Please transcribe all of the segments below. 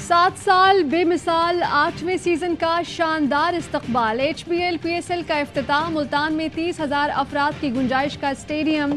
7 साल बेमिसाल 8वें सीजन का शानदार इस्तकबाल। HBL PSL का इफ्तिताह। मुल्तान में 30,000 अफराद की गुंजाइश का स्टेडियम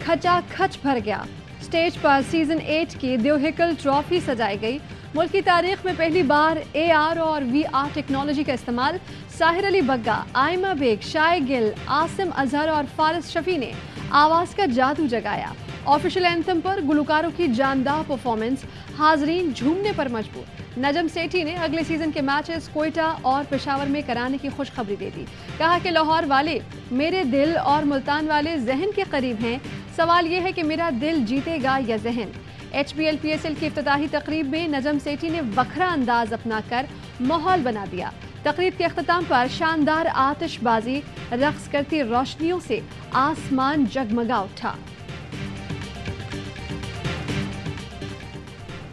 खचाखच भर गया। स्टेज पर सीजन 8 की द्योहिकल ट्रॉफी सजाई गई। मुल्क की तारीख में पहली बार AR और VR टेक्नोलॉजी का इस्तेमाल। साहिर अली बग्गा, आयमा बेग, शाय गिल, आसिम अजहर और फारिस शफी ने आवाज़ का जादू जगाया। ऑफिशियल एंथम पर गुलकारों की जानदार परफॉर्मेंस, हाजरीन झूमने पर मजबूर। नजम सेठी ने अगले सीजन के मैचेस कोयटा और पेशावर में कराने की खुशखबरी दे दी। कहा कि लाहौर वाले मेरे दिल और मुल्तान वाले जहन के करीब हैं। सवाल यह है कि मेरा दिल जीतेगा या जहन। HBL PSL की इफ्तिताही तकरीब में नजम सेठी ने वखरा अंदाज अपनाकर माहौल बना दिया। तकरीब के अख्ताम पर शानदार आतिशबाजी, रक्स करती रोशनियों से आसमान जगमगा उठा।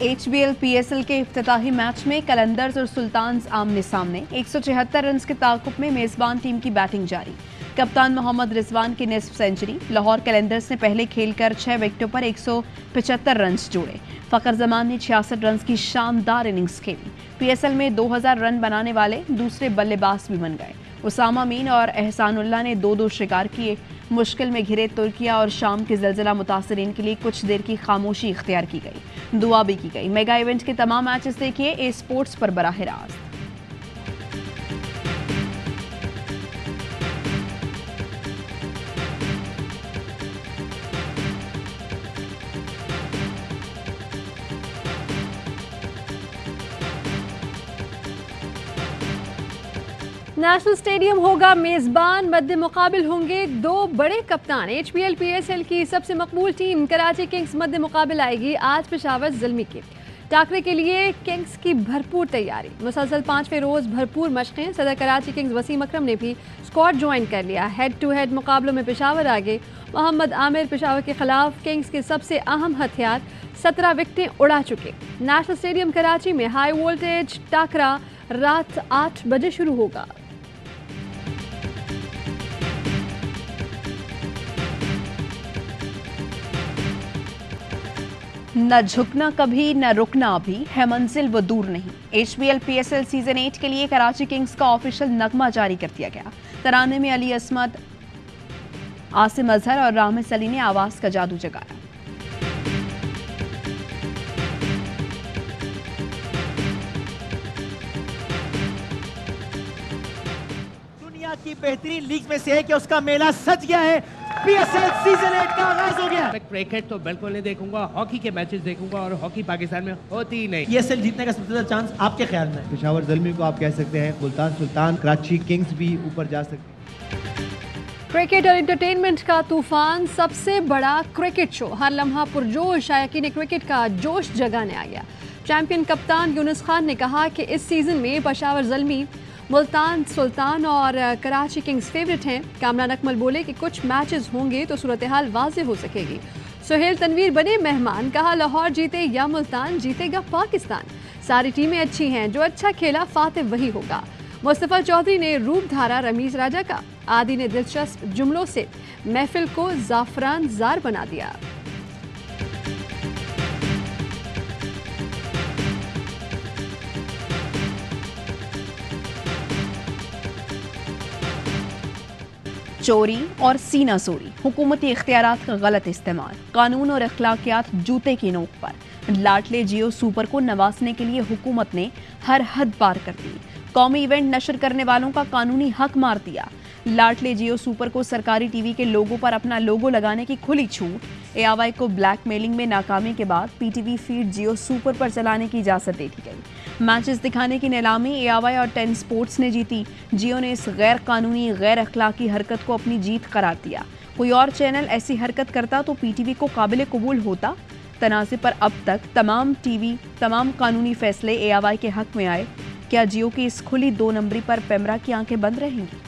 HBL PSL के इफ्तिताही मैच में कलंदर्स और सुल्तान्स आमने सामने। 176 रन के ताकुब में मेजबान टीम की बैटिंग जारी। कप्तान मोहम्मद रिजवान की निस्फ सेंचुरी। लाहौर कलंदर्स ने पहले खेलकर 6 विकेटों पर 175 रन जोड़े। फ़खर जमान ने 66 रन की शानदार इनिंग्स खेली। PSL में 2000 रन बनाने वाले दूसरे बल्लेबाज भी बन गए। उसामा मीन और एहसानुल्लाह ने 2-2 शिकार किए। मुश्किल में घिरे तुर्किया और शाम के ज़लज़ला मुतासरीन के लिए कुछ देर की खामोशी इख्तियार की गई। दुआ भी की गई। मेगा इवेंट के तमाम मैचेस देखिए A स्पोर्ट्स पर बराह रास्त। नेशनल स्टेडियम होगा मेजबान। मद्दे मुकाबिल होंगे दो बड़े कप्तान। HBL PSL की सबसे मकबूल टीम कराची किंग्स मद्दे मुकाबिल आएगी आज पेशावर ज़ल्मी की। टाकरे के लिए किंग्स की भरपूर तैयारी। मुसलसल 5वें रोज़ भरपूर मशक़ें। सदर कराची किंग्स वसीम अकरम ने भी स्क्वाड ज्वाइन कर लिया। हेड टू हेड मुकाबलों में पेशावर आगे। मोहम्मद आमिर पेशावर के खिलाफ किंग्स के सबसे अहम हथियार 17 विकेटें उड़ा चुके। नेशनल स्टेडियम कराची में हाई वोल्टेज टाकरा रात 8 बजे शुरू होगा। न झुकना कभी न रुकना अभी है मंजिल वो दूर नहीं। HBL PSL सीजन 8 के लिए कराची किंग्स का ऑफिशियल नगमा जारी कर दिया गया। तराने में अली असमत, आसिम अजहर और रामिस अली ने आवाज का जादू जगाया। दुनिया की बेहतरीन लीग में से है कि उसका मेला सज गया है। PSL सीजन 8 का आगाज हो गया। मैं क्रिकेट तो बिल्कुल नहीं देखूंगा, हॉकी के मैचेस देखूंगा और हॉकी पाकिस्तान में होती ही नहीं। PSL जीतने का सबसे ज्यादा चांस आपके ख्याल में? पेशावर ज़ल्मी को आप कह सकते हैं, मुल्तान सुल्तान, कराची किंग्स भी ऊपर जा सकते हैं। क्रिकेट और एंटरटेनमेंट का तूफान, सबसे बड़ा क्रिकेट शो, हर लम्हा पुरजोश। शायकीन क्रिकेट का जोश जगाने आ गया। चैंपियन कप्तान यूनुस खान ने कहा कि इस सीजन में पेशावर ज़ल्मी, मुल्तान सुल्तान और कराची किंग्स फेवरेट हैं। कामरान अकमल बोले कि कुछ मैचेस होंगे तो सूरत हाल वाज़ेह हो सकेगी। सुहेल तनवीर बने मेहमान। कहा लाहौर जीते या मुल्तान, जीतेगा पाकिस्तान। सारी टीमें अच्छी हैं, जो अच्छा खेला फातिह वही होगा। मुस्तफ़ा चौधरी ने रूप धारा रमीज राजा का। आदि ने दिलचस्प जुमलों से महफिल को ज़ाफ़रान ज़ार बना दिया। चोरी और सीना सोरी, हुकूमती इख्तियारात का गलत इस्तेमाल, कानून और अखलाकियात जूते की नोक पर। लाडले जियो सुपर को नवाजने के लिए हुकूमत ने हर हद पार कर दी। कौमी इवेंट नशर करने वालों का कानूनी हक मार दिया। लाडले जियो सुपर को सरकारी टीवी के लोगों पर अपना लोगो लगाने की खुली छूट। ARY को ब्लैकमेलिंग में नाकामी के बाद PTV फीड जियो सुपर पर चलाने की इजाज़त दे दी गई। मैचेस दिखाने की नीलामी ARY और 10 स्पोर्ट्स ने जीती। जियो ने इस गैर कानूनी गैर अखलाकी हरकत को अपनी जीत करार दिया। कोई और चैनल ऐसी हरकत करता तो PTV को काबिल कबूल होता। तनाज़े पर अब तक तमाम कानूनी फैसले ARY के हक में आए। क्या जियो की इस खुली 2 नंबरी पर पेमरा की आंखें बंद रहेंगी?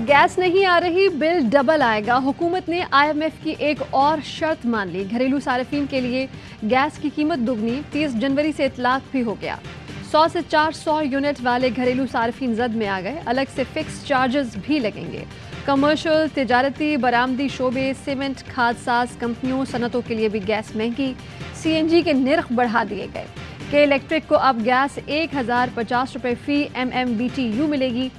गैस नहीं आ रही, बिल डबल आएगा। हुकूमत ने IMF की एक और शर्त मान ली। घरेलू सार्फिन के लिए गैस की कीमत दुगनी। 30 जनवरी से इतलाक भी हो गया। 100 से 400 यूनिट वाले घरेलू सार्फिन जद में आ गए। अलग से फिक्स चार्जेस भी लगेंगे। कमर्शियल, तिजारती, बरामदी शोबे, सीमेंट, खाद साज कंपनियों, सनतों के लिए भी गैस महंगी। CNG के निर्ख बढ़ा दिए गए। के इलेक्ट्रिक को अब गैस 1050 रुपये फ़ी MMBTU मिलेगी।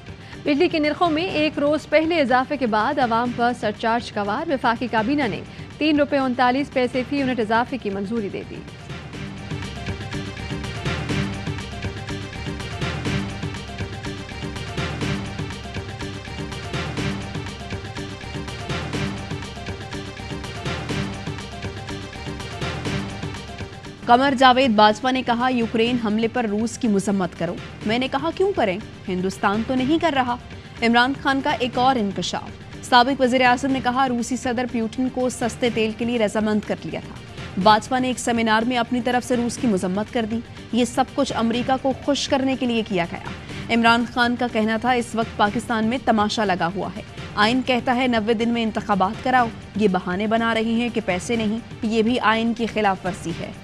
बिजली के निर्खों में एक रोज़ पहले इजाफे के बाद आवाम पर सरचार्ज का वार। वफाकी काबीना ने 3 रुपये 39 पैसे फ़ी यूनिट इजाफे की मंजूरी दे दी। कमर जावेद बाजवा ने कहा, यूक्रेन हमले पर रूस की मजम्मत करो। मैंने कहा क्यों करें, हिंदुस्तान तो नहीं कर रहा। इमरान खान का एक और इंकशाफ। साबिक वज़ीर आज़म ने कहा, रूसी सदर पुतिन को सस्ते तेल के लिए रजामंद कर लिया था। बाजवा ने एक सेमिनार में अपनी तरफ से रूस की मजम्मत कर दी। ये सब कुछ अमरीका को खुश करने के लिए किया गया। इमरान खान का कहना था, इस वक्त पाकिस्तान में तमाशा लगा हुआ है। आइन कहता है 90 दिन में इंतखाबात कराओ। ये बहाने बना रही हैं कि पैसे नहीं, ये भी आइन की खिलाफ वर्जी है।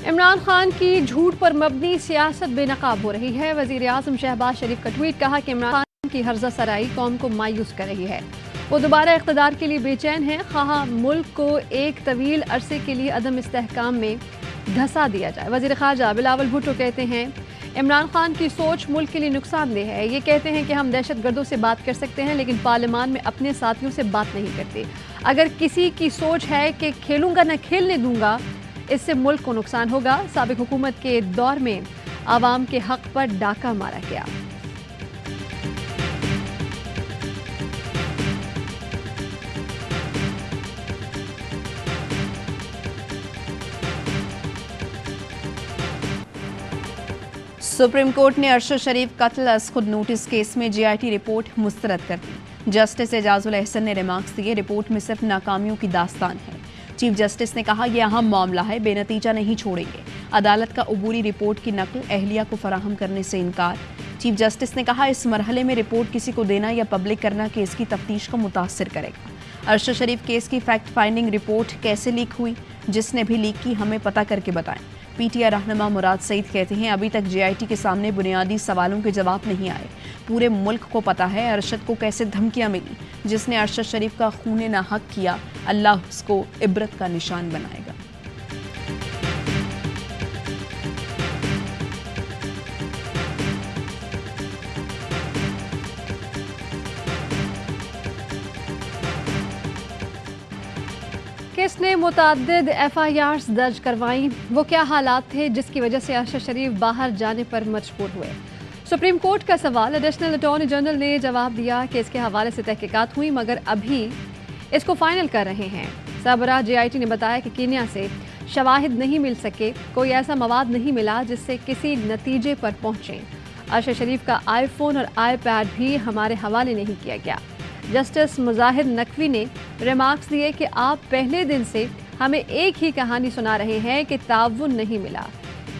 इमरान खान की झूठ पर मबनी सियासत बेनकाब हो रही है। वज़ीर आज़म शहबाज शरीफ का ट्वीट। कहा कि इमरान खान की हर्जा सराई कौम को मायूस कर रही है। वो दोबारा इख्तदार के लिए बेचैन है। खा मुल्क को एक तवील अरसे के लिए अदम इस्तेहकाम में धंसा दिया जाए। वज़ीर ख़ारजा बिलावल भुट्टो कहते हैं, इमरान खान की सोच मुल्क के लिए नुकसानदेह है। ये कहते हैं कि हम दहशतगर्दों से बात कर सकते हैं, लेकिन पार्लियामान में अपने साथियों से बात नहीं करते। अगर किसी की सोच है कि खेलूंगा न खेलने दूंगा, इससे मुल्क को नुकसान होगा। साबिक हुकूमत के दौर में आवाम के हक पर डाका मारा गया। सुप्रीम कोर्ट ने अरशद शरीफ कत्ल अज खुद नोटिस केस में GIT रिपोर्ट मुस्तरद कर दी। जस्टिस एजाजुल एहसन ने रिमार्क्स दिए, रिपोर्ट में सिर्फ नाकामियों की दास्तान है। चीफ जस्टिस ने कहा, यह अहम मामला है, बेनतीजा नहीं छोड़ेंगे। अदालत का अबूरी रिपोर्ट की नकल अहलिया को फराहम करने से इनकार। चीफ जस्टिस ने कहा, इस मरहले में रिपोर्ट किसी को देना या पब्लिक करना केस की तफ्तीश को मुतासर करेगा। अरशद शरीफ केस की फैक्ट फाइंडिंग रिपोर्ट कैसे लीक हुई, जिसने भी लीक की हमें पता करके बताएं। PTI रहनुमा मुराद सईद कहते हैं, अभी तक GIT के सामने बुनियादी सवालों के जवाब नहीं आए। पूरे मुल्क को पता है अरशद को कैसे धमकियां मिली। जिसने अरशद शरीफ का खून नाहक किया, अल्लाह उसको इबरत का निशान बनाएगा। किसने मुतअद्दिद FIRs दर्ज करवाई, वो क्या हालात थे जिसकी वजह से अरशद शरीफ बाहर जाने पर मजबूर हुए। सुप्रीम कोर्ट का सवाल। एडिशनल अटॉर्नी जनरल ने जवाब दिया कि इसके हवाले से तहकीकात हुई, मगर अभी इसको फाइनल कर रहे हैं। सरबराह GIT ने बताया कि कीनिया से शवाहिद नहीं मिल सके, कोई ऐसा मवाद नहीं मिला जिससे किसी नतीजे पर पहुंचे। अरशद शरीफ का iPhone और iPad भी हमारे हवाले नहीं किया गया। जस्टिस मुजाहिद नकवी ने रिमार्क्स दिए कि आप पहले दिन से हमें एक ही कहानी सुना रहे हैं कि ताउन नहीं मिला।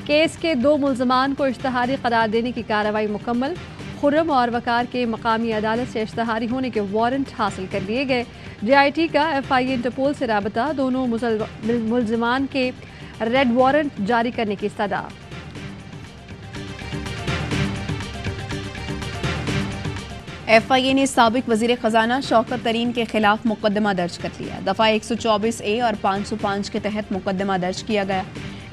केस के 2 मुल्ज़मान को इश्तहारी करार देने की कार्रवाई मुकम्मल। खुर्रम और वकार के मकामी अदालत से इश्तहारी होने के वारंट हासिल कर लिए गए। GIT का FIA इंटरपोल से राबता, दोनों मुल्ज़मान के रेड वारंट जारी करने की सदा। FIA ने साबिक वज़ीर ख़जाना शौकत तरीन के खिलाफ मुकदमा दर्ज कर लिया। दफ़ा 124A और 505 के तहत मुकदमा दर्ज किया गया।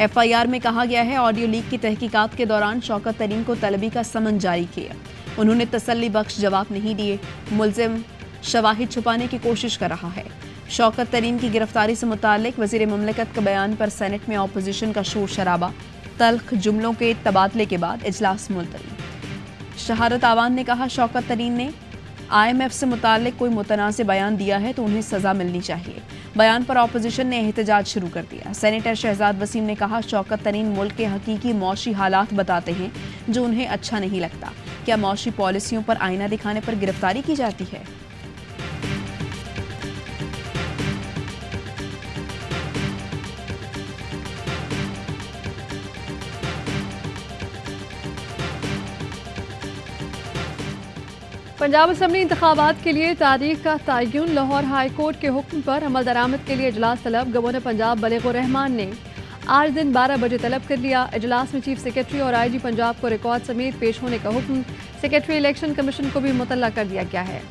FIR में कहा गया है, ऑडियो लीक की तहकीकात के दौरान शौकत तरीन को तलबी का समन जारी किया। उन्होंने तसल्ली बख्श जवाब नहीं दिए। मुल्ज़िम शवाहिद छुपाने की कोशिश कर रहा है। शौकत तरीन की गिरफ्तारी से मुताल्लिक वज़ीर मुमलिकत के बयान पर सेनेट में अपोजिशन का शोर शराबा। तल्ख जुमलों के तबादले के बाद इजलास मुलतवी। शहादत आवान ने कहा, शौकत तरीन ने IMF से मुताल्लिक कोई मुतनाज़ बयान दिया है तो उन्हें सज़ा मिलनी चाहिए। बयान पर अपोजिशन ने एहतजाज शुरू कर दिया। सेनेटर शहजाद वसीम ने कहा, शौकत तरीन मुल्क के हकीकी मौशी हालात बताते हैं जो उन्हें अच्छा नहीं लगता। क्या मौशी पॉलिसियों पर आईना दिखाने पर गिरफ्तारी की जाती है? पंजाब असम्बली इंतखाबात के लिए तारीख का तयन। लाहौर हाई कोर्ट के हुक्म पर अमल दरामद के लिए इजलास तलब। गवर्नर पंजाब बलेगुर रहमान ने आज दिन 12 बजे तलब कर लिया। इजलास में चीफ सेक्रेटरी और आईजी पंजाब को रिकॉर्ड समेत पेश होने का हुक्म। सेक्रेटरी इलेक्शन कमीशन को भी मुतल्ला कर दिया गया है।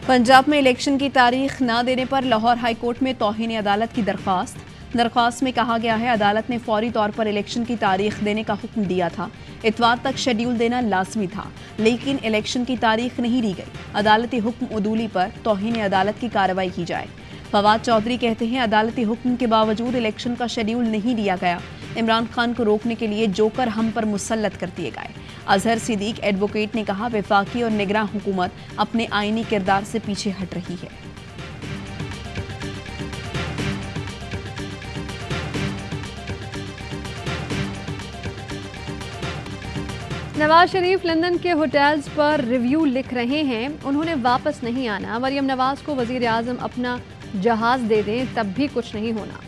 पंजाब में इलेक्शन की तारीख न देने पर लाहौर हाई कोर्ट में तौहीन अदालत की दरख्वास्त में कहा गया है अदालत ने फौरी तौर पर इलेक्शन की तारीख देने का हुक्म दिया था। इतवार तक शेड्यूल देना लाजमी था, लेकिन इलेक्शन की तारीख नहीं दी गई। अदालती हुक्म उदूली पर तौहीन अदालत की कार्रवाई की जाए। फवाद चौधरी कहते हैं अदालती हुक्म के बावजूद इलेक्शन का शेड्यूल नहीं दिया गया। इमरान खान को रोकने के लिए जोकर हम पर मुसल्लत कर दिए गए। अजहर सिद्दीक एडवोकेट ने कहा वफाकी और निगरान हुकूमत अपने आईनी किरदार से पीछे हट रही है। नवाज शरीफ लंदन के होटल्स पर रिव्यू लिख रहे हैं, उन्होंने वापस नहीं आना। मरियम नवाज को वजीर आजम अपना जहाज दे दें तब भी कुछ नहीं होना।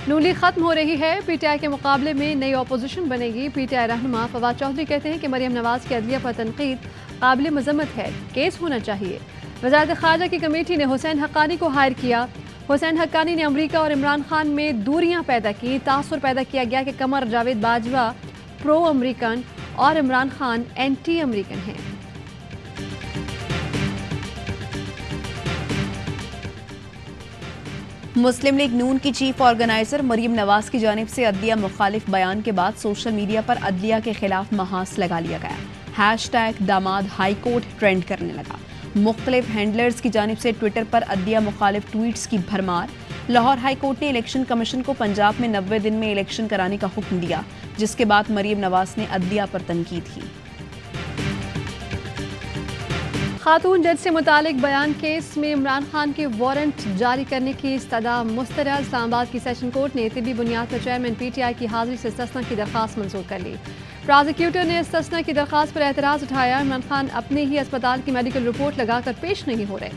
नूली खत्म हो रही है, पीटीआई के मुकाबले में नई अपोजिशन बनेगी। पीटीआई रहनुमा फवाद चौधरी कहते हैं कि मरियम नवाज की अदलिया पर तनकीद काबिल मजम्मत है, केस होना चाहिए। वज़ारत ख़ारजा की कमेटी ने हुसैन हक्कानी को हायर किया। हुसैन हक्कानी ने अमरीका और इमरान खान में दूरियां पैदा की। तासुर पैदा किया गया कि कमर जावेद बाजवा प्रो अमरीकन और इमरान खान एंटी अमरीकन हैं। मुस्लिम लीग नून की चीफ ऑर्गेनाइजर मरियम नवाज की जानिब से अदलिया मुखालिफ बयान के बाद सोशल मीडिया पर अदलिया के खिलाफ महास लगा लिया गया। हैशटैग दामाद हाई कोर्ट ट्रेंड करने लगा। मुख्तलिफ हैंडलर्स की जानिब से ट्विटर पर अदलिया मुखालिफ ट्वीट्स की भरमार। लाहौर हाई कोर्ट ने इलेक्शन कमीशन को पंजाब में 90 दिन में इलेक्शन कराने का हुक्म दिया, जिसके बाद मरियम नवाज ने अदलिया पर तनकीद की। खातून जज से मुतालिक बयान केस में इमरान खान के वारंट जारी करने की इस्तदा मुस्तरद। इस्लामाबाद की सेशन कोर्ट ने तिब्बी बुनियाद पर चेयरमैन पीटीआई की हाजिरी से इस्तिस्ना की दरख्वास्त मंजूर कर ली। प्रोसिक्यूटर ने इस्तिस्ना की दरख्वास्त पर एतराज़ उठाया। इमरान खान अपने ही अस्पताल की मेडिकल रिपोर्ट लगाकर पेश नहीं हो रहे।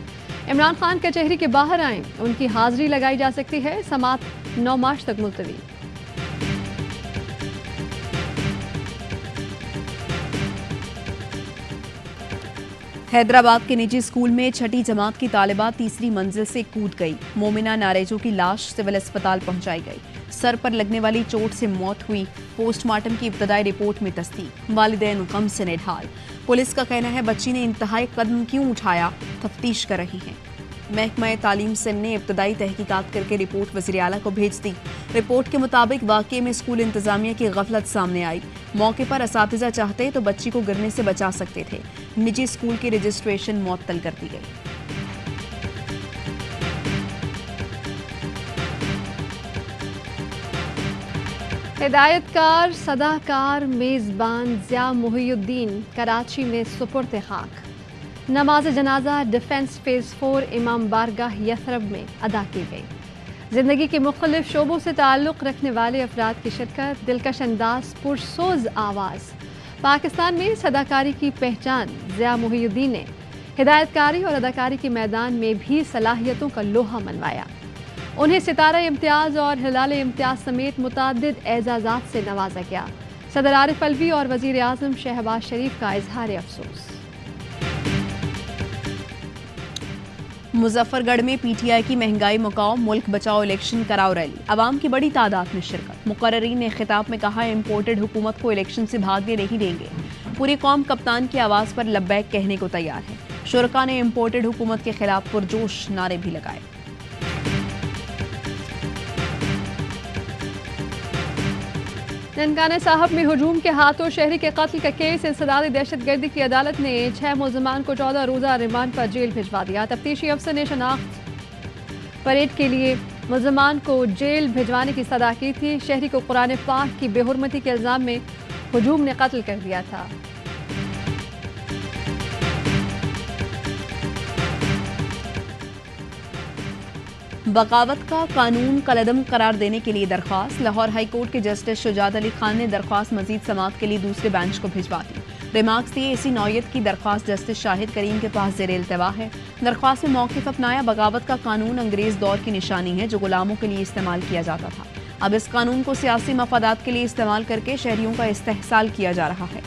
इमरान खान कचहरी के बाहर आएँ, उनकी हाजिरी लगाई जा सकती है। समात 9 मार्च तक मुलतवी। हैदराबाद के निजी स्कूल में छठी जमात की तालिबा तीसरी मंजिल से कूद गई। मोमिना नारेजो की लाश सिविल अस्पताल पहुंचाई गई। सर पर लगने वाली चोट से मौत हुई। पोस्टमार्टम की इब्तदाई रिपोर्ट में तस्दीक। वालिदैन गम से निढाल। पुलिस का कहना है बच्ची ने इंतहाई कदम क्यों उठाया, तफ्तीश कर रही है। महकमा तालीम सिंध ने इब्तदाई तहकीकात करके रिपोर्ट वज़ीर आला को भेज दी। रिपोर्ट के मुताबिक वाक़ये में स्कूल इंतजामिया की गफलत सामने आई। मौके पर असातिज़ा चाहते तो बच्ची को गिरने से बचा सकते थे। निजी स्कूल की रजिस्ट्रेशन मुअत्तल कर दी गई। हिदायतकार सदाकार मेज़बान ज़िया मुहियुद्दीन कराची में सुपुर्द खाक। नमाज जनाजा डिफेंस फेज़ 4 इमाम बारगाह यथरब में अदा की गई। ज़िंदगी के मुख्तलिफ शोबों से ताल्लुक़ रखने वाले अफराद की शिरकत, दिलकश अंदाज, पुरसोज आवाज़। पाकिस्तान में सदाकारी की पहचान ज़िया मुहियुद्दीन ने हिदायतकारी और अदाकारी के मैदान में भी सलाहियतों का लोहा मनवाया। उन्हें सितारा इम्तियाज़ और हिलाल इम्तियाज़ समेत मुतअद्दिद एजाज़ात से नवाजा गया। सदर आरिफ अलवी और वज़ीर आज़म शहबाज शरीफ का इजहार अफसोस। मुजफ्फरगढ़ में पीटीआई की महंगाई मुकाओ मुल्क बचाओ इलेक्शन कराओ रैली। आवाम की बड़ी तादाद में शिरकत। मुकर्रीन ने खिताब में कहा इम्पोर्टेड हुकूमत को इलेक्शन से भागने नहीं देंगे। पूरी कौम कप्तान की आवाज़ पर लब्बैक कहने को तैयार है। शुरका ने इम्पोर्टेड हुकूमत के खिलाफ पुरजोश नारे भी लगाए। ननकाना साहब में हुजूम के हाथों शहरी के कत्ल का केस इंसदादी दहशतगर्दी की अदालत ने 6 मुलजमान को 14 रोज़ा रिमांड पर जेल भिजवा दिया। तफ्तीशी अफसर ने शनाख्त परेड के लिए मुलजमान को जेल भिजवाने की सदा की थी। शहरी को कुरान पाक की बेहुरमती के इल्ज़ाम में हुजूम ने कत्ल कर दिया था। बगावत का कानून कलदम करार देने के लिए दरख्वास्त। लाहौर हाई कोर्ट के जस्टिस शुजात अली खान ने दरख्वास्त मजीद समाअत के लिए दूसरे बेंच को भिजवा दी। रिमार्क्स दिए इसी नौयत की दरख्वास्त जस्टिस शाहिद करीम के पास ज़ेर इल्तवा है। दरख्वास्त में मौक़िफ़ अपनाया बगावत का कानून अंग्रेज़ दौर की निशानी है जो गुलामों के लिए इस्तेमाल किया जाता था। अब इस कानून को सियासी मफादात के लिए इस्तेमाल करके शहरियों का इस्तेहसाल किया जा रहा है।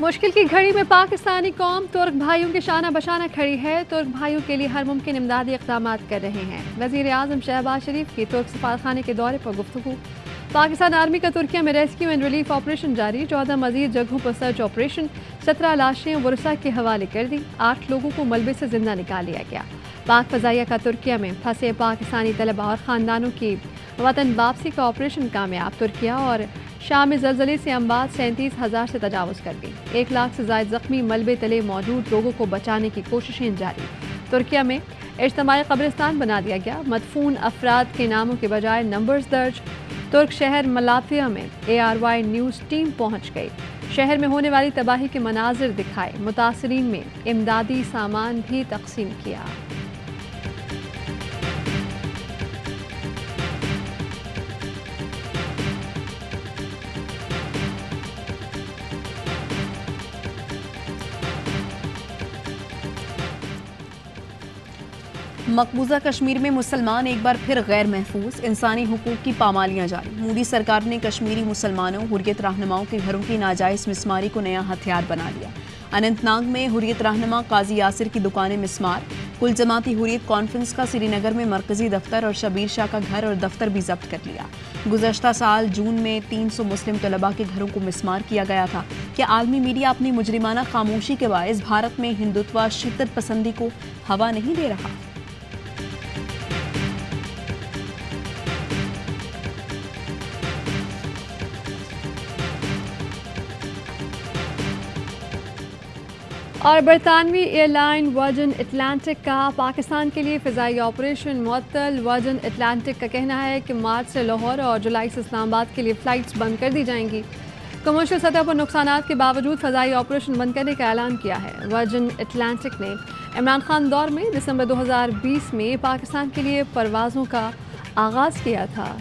मुश्किल की घड़ी में पाकिस्तानी कौम तुर्क भाइयों के शाना बशाना खड़ी है। तुर्क भाइयों के लिए हर मुमकिन इमदादी इक़दाम कर रहे हैं। वज़ीर आज़म शहबाज शरीफ की तुर्क सफारखाने के दौरे पर गुफ्तगू। पाकिस्तान आर्मी का तुर्किया में रेस्क्यू एंड रिलीफ ऑपरेशन जारी। 14 मजीद जगहों पर सर्च ऑपरेशन। 17 लाशें वुरसा के हवाले कर दी। 8 लोगों को मलबे से जिंदा निकाल लिया गया। पाक फजाइया का तुर्किया में फंसे पाकिस्तानी तलबा और ख़ानदानों की वतन वापसी का ऑपरेशन कामयाब। तुर्किया और शाम में जलजले से अम्बाद 37,000 से तजावुज़ कर गई। 1 लाख से ज़ायद ज़ख्मी। मलबे तले मौजूद लोगों को बचाने की कोशिशें जारी। तुर्किया में इज्तिमाई कब्रिस्तान बना दिया गया। मदफून अफराद के नामों के बजाय नंबर्स दर्ज। तुर्क शहर मलातिया में ARY न्यूज़ टीम पहुंच गई। शहर में होने वाली तबाही के मनाजिर दिखाए। मुतासरीन में इमदादी सामान भी तकसीम किया। मकबूजा कश्मीर में मुसलमान एक बार फिर गैर महफूज। इंसानी हुकूक की पामालियां जारी। मोदी सरकार ने कश्मीरी मुसलमानों हुर्रियत रहनुमाओं के घरों की नाजायज़ मिसमारी को नया हथियार बना लिया। अनंतनाग में हुर्रियत रहनुमा काजी यासिर की दुकानें मिसमार। कुल जमाती हुर्रियत कॉन्फ्रेंस का श्रीनगर में मरकजी दफ्तर और शबीर शाह का घर और दफ्तर भी जब्त कर लिया। गुज़श्ता साल जून में 300 मुस्लिम तलबा के घरों को मिसमार किया गया था। क्या आलमी मीडिया अपनी मुजरिमाना खामोशी के बायस भारत में हिंदुत्व शिद्दत पसंदी को हवा नहीं दे रहा? और बरतानवी एयरलाइन वर्जिन अटलांटिक का पाकिस्तान के लिए फ़िज़ाई ऑपरेशन मुअत्तल। वर्जिन अटलांटिक का कहना है कि मार्च से लाहौर और जुलाई से इस्लामाबाद के लिए फ़्लाइट्स बंद कर दी जाएंगी। कमर्शियल सतह पर नुकसानात के बावजूद फ़िज़ाई ऑपरेशन बंद करने का ऐलान किया है। वर्जिन अटलांटिक ने इमरान खान दौर में दिसंबर 2020 में पाकिस्तान के लिए परवाज़ों का आगाज़ किया था।